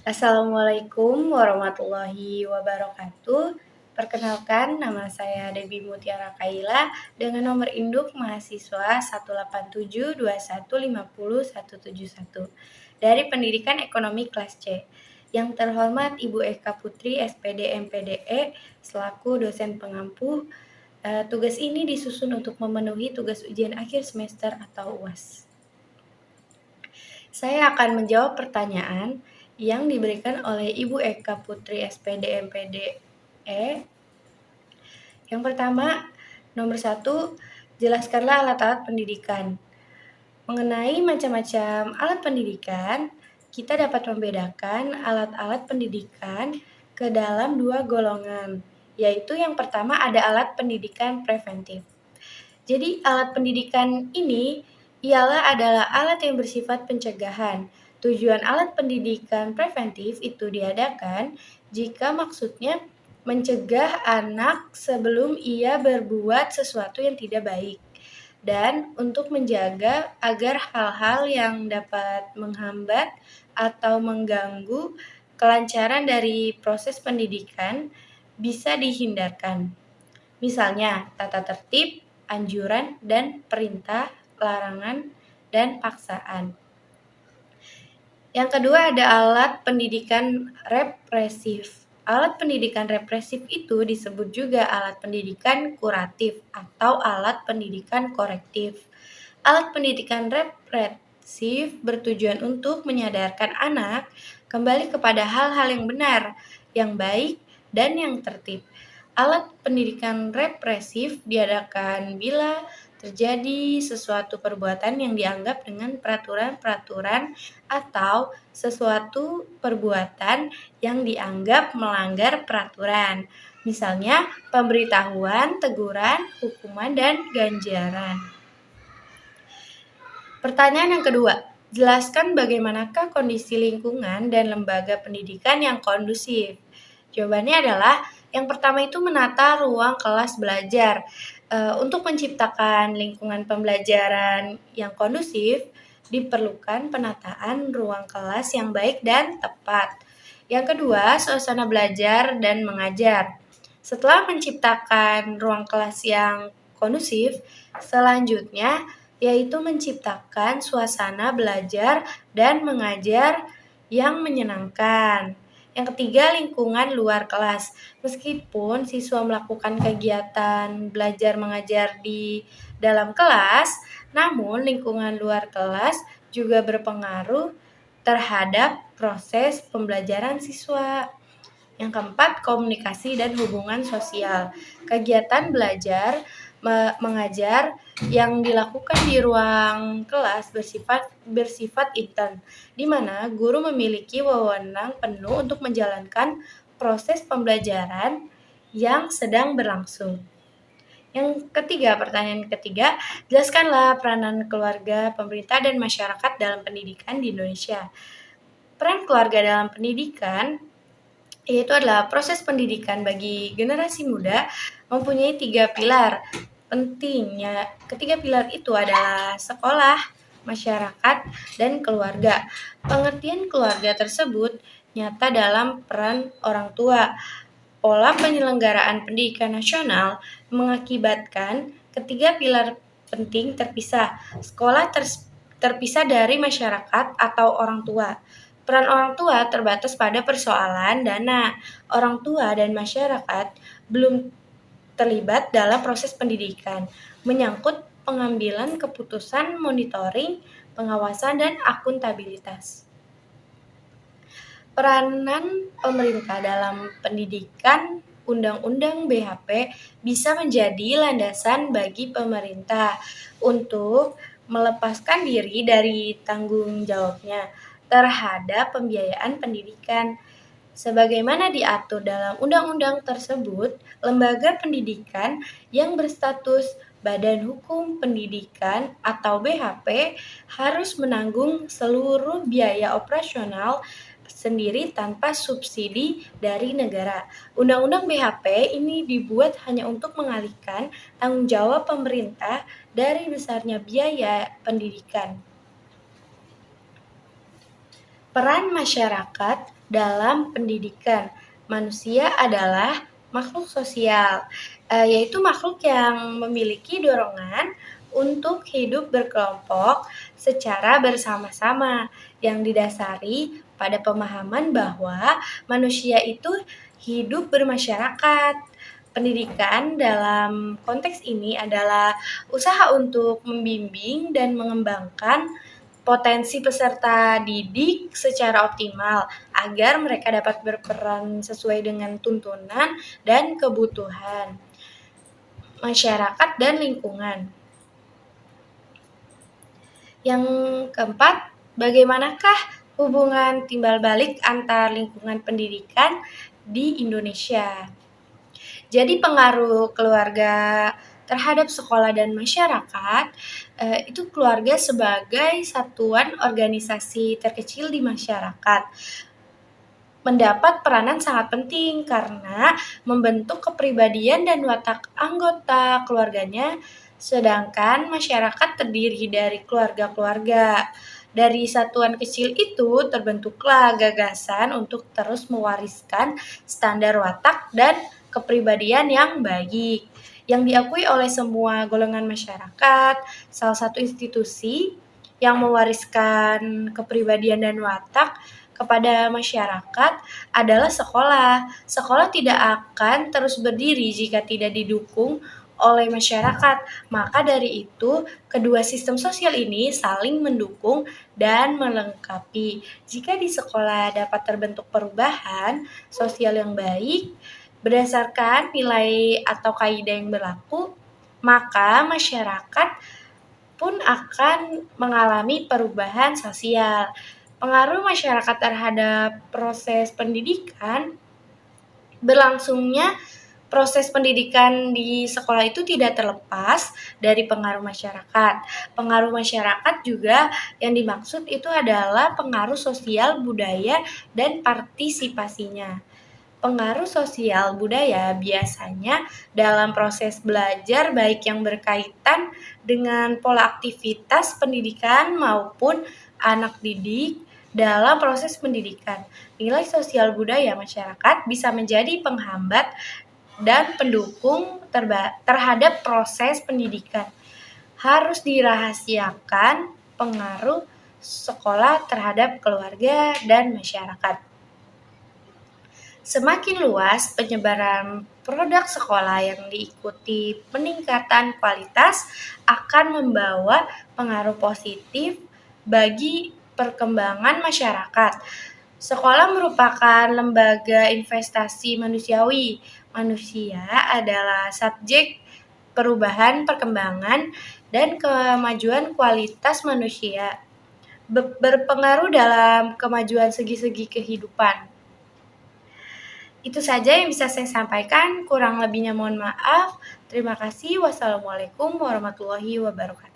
Assalamualaikum warahmatullahi wabarakatuh. Perkenalkan, nama saya Debbie Mutiara Kaila dengan nomor induk mahasiswa 18721505171 dari Pendidikan Ekonomi kelas C. Yang terhormat Ibu Eka Putri SPD MPDE selaku dosen pengampu. Tugas ini disusun untuk memenuhi tugas ujian akhir semester atau UAS. Saya akan menjawab pertanyaan yang diberikan oleh Ibu Eka Putri SPD MPDE. Yang pertama, nomor 1, jelaskanlah alat-alat pendidikan. Mengenai macam-macam alat pendidikan, kita dapat membedakan alat-alat pendidikan ke dalam dua golongan, yaitu yang pertama ada alat pendidikan preventif. Jadi alat pendidikan ini adalah alat yang bersifat pencegahan. Tujuan alat pendidikan preventif itu diadakan jika maksudnya mencegah anak sebelum ia berbuat sesuatu yang tidak baik dan untuk menjaga agar hal-hal yang dapat menghambat atau mengganggu kelancaran dari proses pendidikan bisa dihindarkan. Misalnya, tata tertib, anjuran, dan perintah, larangan, dan paksaan. Yang kedua ada alat pendidikan represif. Alat pendidikan represif itu disebut juga alat pendidikan kuratif atau alat pendidikan korektif. Alat pendidikan represif bertujuan untuk menyadarkan anak kembali kepada hal-hal yang benar, yang baik, dan yang tertib. Alat pendidikan represif diadakan bila terjadi sesuatu perbuatan yang dianggap dengan peraturan-peraturan atau sesuatu perbuatan yang dianggap melanggar peraturan. Misalnya pemberitahuan, teguran, hukuman, dan ganjaran. Pertanyaan yang kedua, jelaskan bagaimanakah kondisi lingkungan dan lembaga pendidikan yang kondusif. Jawabannya adalah yang pertama itu menata ruang kelas belajar. Untuk menciptakan lingkungan pembelajaran yang kondusif, diperlukan penataan ruang kelas yang baik dan tepat. Yang kedua, suasana belajar dan mengajar. Setelah menciptakan ruang kelas yang kondusif, selanjutnya yaitu menciptakan suasana belajar dan mengajar yang menyenangkan. Yang ketiga, lingkungan luar kelas. Meskipun siswa melakukan kegiatan belajar mengajar di dalam kelas, namun lingkungan luar kelas juga berpengaruh terhadap proses pembelajaran siswa. Yang keempat, komunikasi dan hubungan sosial. Kegiatan belajar mengajar yang dilakukan di ruang kelas bersifat intern, di mana guru memiliki wewenang penuh untuk menjalankan proses pembelajaran yang sedang berlangsung. Yang ketiga, pertanyaan ketiga, jelaskanlah peranan keluarga, pemerintah, dan masyarakat dalam pendidikan di Indonesia. Peran keluarga dalam pendidikan yaitu adalah proses pendidikan bagi generasi muda mempunyai 3 pilar pentingnya. Ketiga pilar itu adalah sekolah, masyarakat, dan keluarga. Pengertian keluarga tersebut nyata dalam peran orang tua. Pola penyelenggaraan pendidikan nasional mengakibatkan ketiga pilar penting terpisah. Sekolah terpisah dari masyarakat atau orang tua. Peran orang tua terbatas pada persoalan dana. Orang tua dan masyarakat belum terlibat dalam proses pendidikan, menyangkut pengambilan keputusan, monitoring, pengawasan, dan akuntabilitas. Peranan pemerintah dalam pendidikan Undang-Undang BHP bisa menjadi landasan bagi pemerintah untuk melepaskan diri dari tanggung jawabnya terhadap pembiayaan pendidikan. Sebagaimana diatur dalam undang-undang tersebut, lembaga pendidikan yang berstatus Badan Hukum Pendidikan atau BHP harus menanggung seluruh biaya operasional sendiri tanpa subsidi dari negara. Undang-undang BHP ini dibuat hanya untuk mengalihkan tanggung jawab pemerintah dari besarnya biaya pendidikan. Peran masyarakat dalam pendidikan. Manusia adalah makhluk sosial, yaitu makhluk yang memiliki dorongan untuk hidup berkelompok secara bersama-sama yang didasari pada pemahaman bahwa manusia itu hidup bermasyarakat. Pendidikan dalam konteks ini adalah usaha untuk membimbing dan mengembangkan potensi peserta didik secara optimal agar mereka dapat berperan sesuai dengan tuntunan dan kebutuhan masyarakat dan lingkungan. Yang keempat, bagaimanakah hubungan timbal balik antar lingkungan pendidikan di Indonesia? Jadi pengaruh keluarga terhadap sekolah dan masyarakat, itu keluarga sebagai satuan organisasi terkecil di masyarakat mendapat peranan sangat penting karena membentuk kepribadian dan watak anggota keluarganya, sedangkan masyarakat terdiri dari keluarga-keluarga. Dari satuan kecil itu terbentuklah gagasan untuk terus mewariskan standar watak dan kepribadian yang baik yang diakui oleh semua golongan masyarakat. Salah satu institusi yang mewariskan kepribadian dan watak kepada masyarakat adalah sekolah. Sekolah tidak akan terus berdiri jika tidak didukung oleh masyarakat. Maka dari itu, kedua sistem sosial ini saling mendukung dan melengkapi. Jika di sekolah dapat terbentuk perubahan sosial yang baik berdasarkan nilai atau kaidah yang berlaku, maka masyarakat pun akan mengalami perubahan sosial. Pengaruh masyarakat terhadap proses pendidikan, berlangsungnya proses pendidikan di sekolah itu tidak terlepas dari pengaruh masyarakat. Pengaruh masyarakat juga yang dimaksud itu adalah pengaruh sosial, budaya, dan partisipasinya. Pengaruh sosial budaya biasanya dalam proses belajar baik yang berkaitan dengan pola aktivitas pendidikan maupun anak didik dalam proses pendidikan. Nilai sosial budaya masyarakat bisa menjadi penghambat dan pendukung terhadap proses pendidikan. Harus dirahasiakan pengaruh sekolah terhadap keluarga dan masyarakat. Semakin luas penyebaran produk sekolah yang diikuti peningkatan kualitas akan membawa pengaruh positif bagi perkembangan masyarakat. Sekolah merupakan lembaga investasi manusiawi. Manusia adalah subjek perubahan, perkembangan, dan kemajuan kualitas manusia berpengaruh dalam kemajuan segi-segi kehidupan. Itu saja yang bisa saya sampaikan, kurang lebihnya mohon maaf. Terima kasih. Wassalamualaikum warahmatullahi wabarakatuh.